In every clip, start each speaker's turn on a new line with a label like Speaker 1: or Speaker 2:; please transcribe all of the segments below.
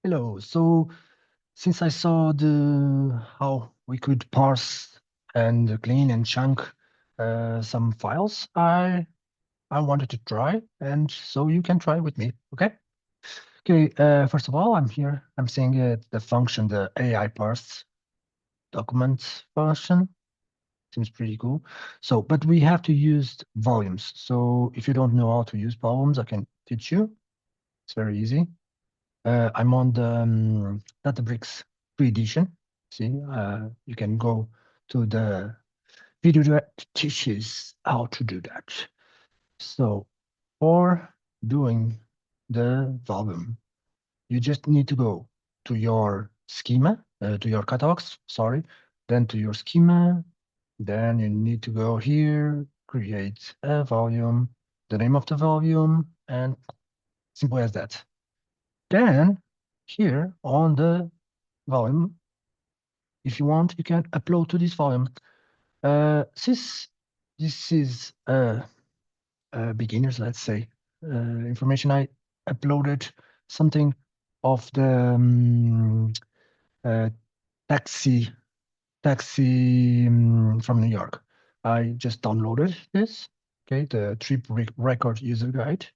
Speaker 1: Hello. So since I saw the how we could parse and clean and chunk some files, I wanted to try, and so you can try with me. Okay. Okay. First of all, I'm here. I'm saying the function, the AI parse document function. Seems pretty cool. So, but we have to use volumes. So if you don't know how to use volumes, I can teach you. It's very easy. I'm on the Databricks free edition. See, you can go to the video that teaches how to do that. So for doing the volume, you just need to go to your schema, to your catalogs, sorry, then to your schema, then you need to go here, create a volume, the name of the volume, and simple as that. Then here on the volume, if you want, you can upload to this volume. Since this is beginners, let's say, information, I uploaded something of the uh, taxi from New York. I just downloaded this, okay, the trip record user guide,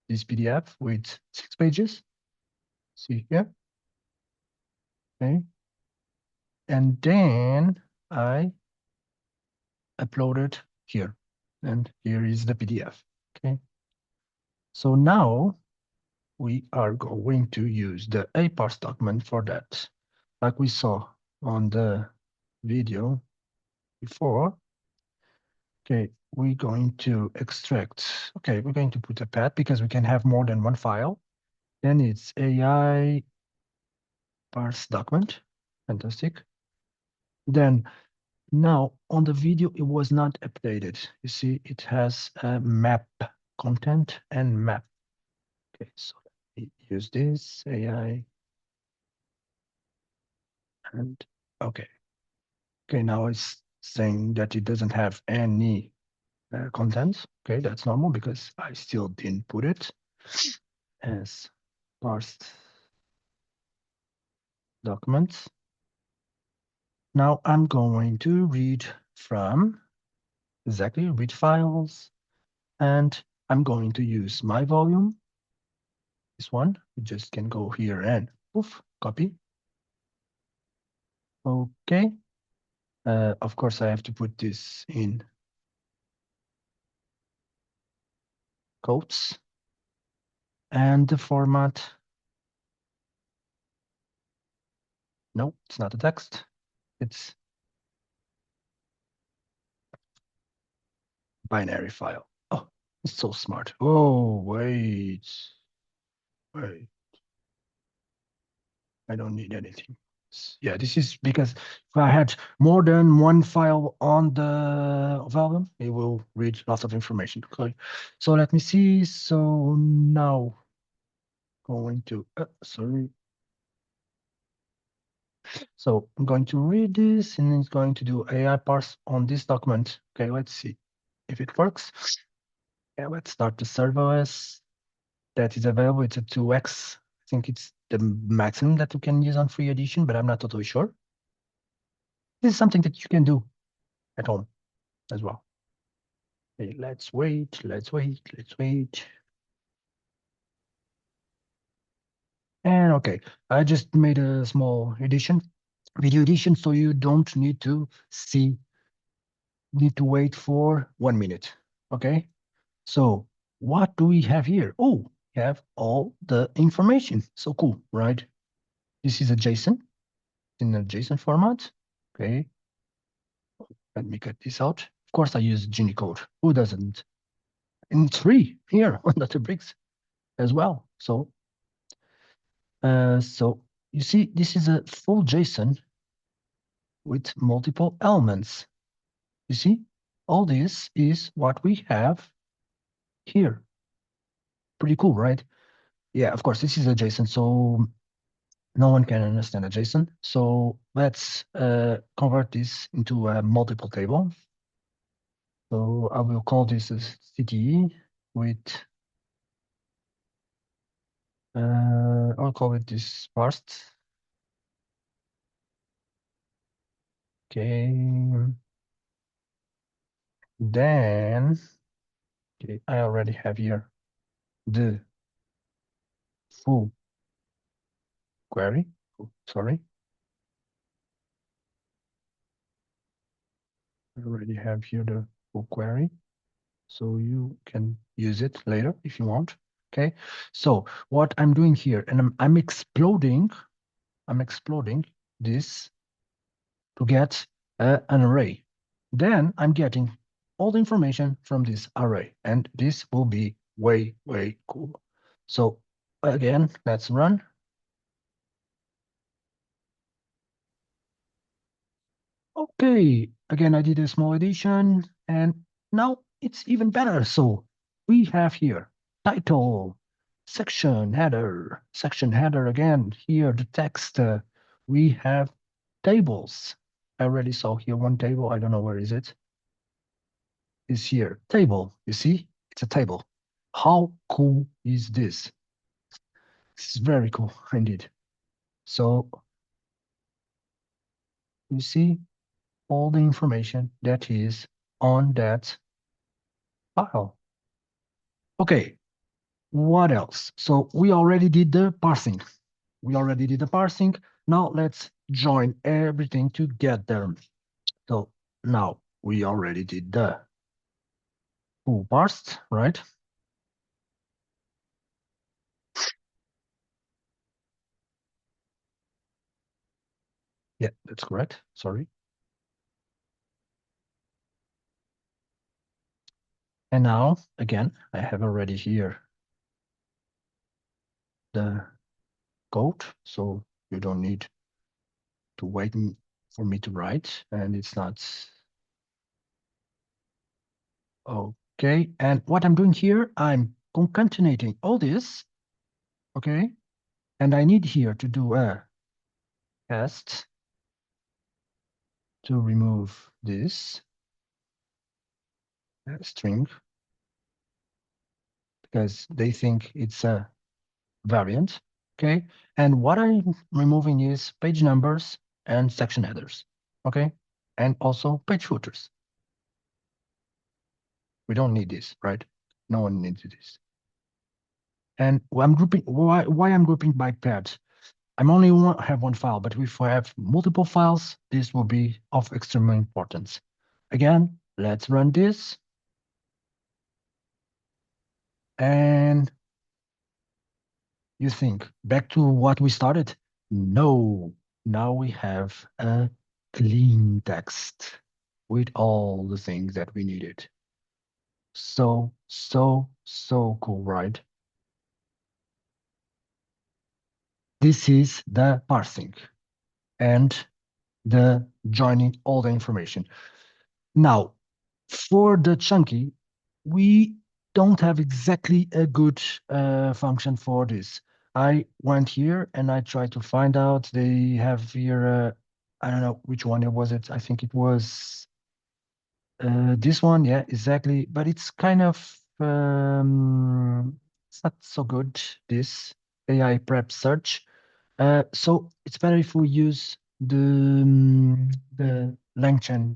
Speaker 1: this PDF with 6 pages. See here, okay, and then I uploaded here, and here is the PDF. Okay, so now we are going to use the parse document for that, like we saw on the video before. Okay, we're going to extract. Okay, we're going to put a path because we can have more than one file. Then it's AI parse document. Fantastic. Then now on the video, it was not updated. You see, it has a map, content and map. Okay, so let me use this AI and okay. Okay, now it's saying that it doesn't have any content. Okay, that's normal because I still didn't put it as parsed documents. Now I'm going to read from exactly read files, and I'm going to use my volume. This one, you just can go here and poof, copy. Okay. Of course, I have to put this in quotes. And the format, no, it's not a text. It's binary file. Oh, it's so smart. Oh, wait. Wait. I don't need anything. Yeah, this is because if I had more than one file on the volume, it will read lots of information. Okay, so let me see. So now going to, sorry. So I'm going to read this and it's going to do AI parse on this document. Okay, let's see if it works. Yeah, let's start the serverless that is available. It's a 2x. I think it's the maximum that you can use on free edition, but I'm not totally sure. This is something that you can do at home as well. Okay, let's wait, let's wait, let's wait. And okay, I just made a small edition, video edition, so you don't need to wait for 1 minute. Okay, so what do we have here? Oh, we have all the information. So cool, right? This is a JSON in a JSON format. Okay, let me cut this out. Of course, I use Unicode. Who doesn't? And it's free here on Databricks as well. So you see, this is a full JSON with multiple elements. You see, all this is what we have here. Pretty cool, right? Yeah, of course, this is a JSON, so no one can understand a JSON. So let's convert this into a multiple table. So I will call this as CTE with, will call it this parsed. Okay. Then, okay, I already have here the full query. Sorry. I already have here the full query. So you can use it later if you want. Okay. So what I'm doing here, and I'm exploding this to get an array. Then I'm getting all the information from this array, and this will be way, way cool. So again, let's run. Okay, again, I did a small addition, and now it's even better. So we have here title, section header again. Here, the text, we have tables. I already saw here one table. I don't know where is it. Is here, table, you see? It's a table. How cool is this? This is very cool indeed. So you see all the information that is on that file. Okay, what else? So we already did the parsing. Now let's join everything together. So now we already did the full parsed, right? Yeah, that's correct. Sorry. And now, again, I have already here the code, so you don't need to wait for me to write, and it's not okay. And what I'm doing here, I'm concatenating all this, okay? And I need here to do a test to remove this string because they think it's a variant, okay? And what I'm removing is page numbers and section headers, okay? And also page footers. We don't need this, right? No one needs this. And I'm grouping, why I'm grouping by pairs? I'm only have one file, but if I have multiple files, this will be of extreme importance. Again, let's run this. And you think back to what we started? No, now we have a clean text with all the things that we needed. So cool, right? This is the parsing and the joining all the information. Now, for the chunky, we don't have exactly a good function for this. I went here and I tried to find out. They have here, I don't know which one it was. I think it was this one. Yeah, exactly. But it's kind of, it's not so good, this AI prep search. So it's better if we use the LangChain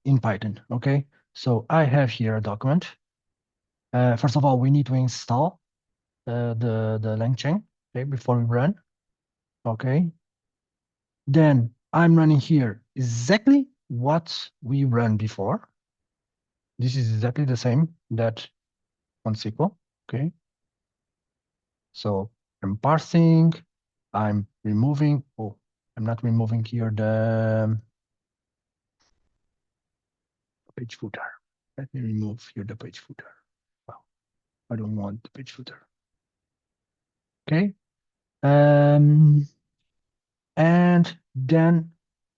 Speaker 1: in Python, okay? So I have here a document. First of all, we need to install the LangChain, okay, before we run, okay? Then I'm running here exactly what we ran before. This is exactly the same that on SQL, okay? So I'm parsing, I'm removing, oh, I'm not removing here the page footer. Let me remove here the page footer. Well, I don't want the page footer. Okay. And then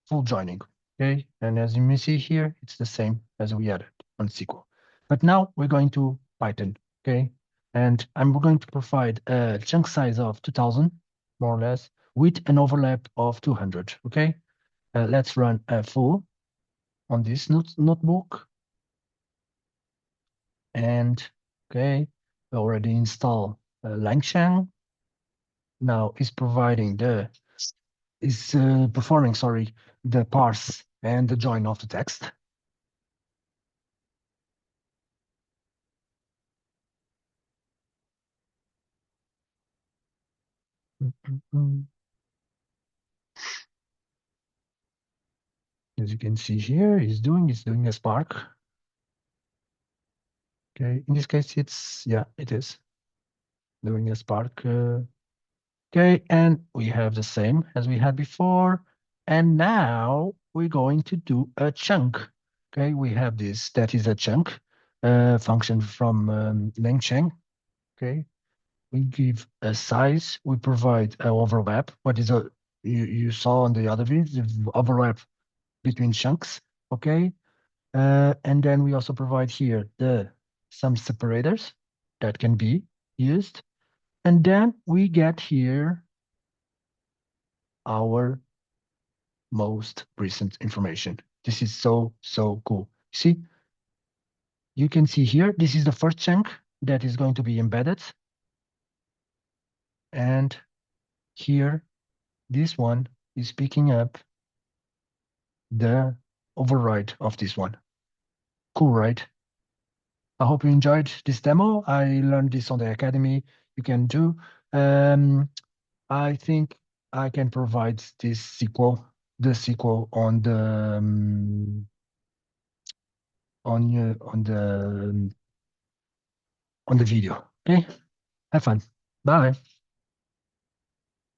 Speaker 1: full joining. Okay. And as you may see here, it's the same as we added on SQL. But now we're going to Python. Okay. And I'm going to provide a chunk size of 2000, more or less, with an overlap of 200. Okay. Let's run a full on this notebook. And okay, we already install LangChain. now is providing the is performing, sorry, the parse and the join of the text. As you can see here, it's doing a spark. Okay, in this case, yeah, it is doing a spark. Okay, and we have the same as we had before. And now we're going to do a chunk. Okay, we have this, that is a chunk function from LangChain. Okay, we give a size, we provide an overlap. What is you saw on the other video, the overlap between chunks. Okay, and then we also provide here some separators that can be used. And then we get here our most recent information. This is so, so cool. See, you can see here, this is the first chunk that is going to be embedded. And here, this one is picking up the override of this one. Cool, right? I hope you enjoyed this demo. I learned this on the Academy. You can do. I think I can provide this SQL, the SQL on on the video. Okay, have fun. Bye.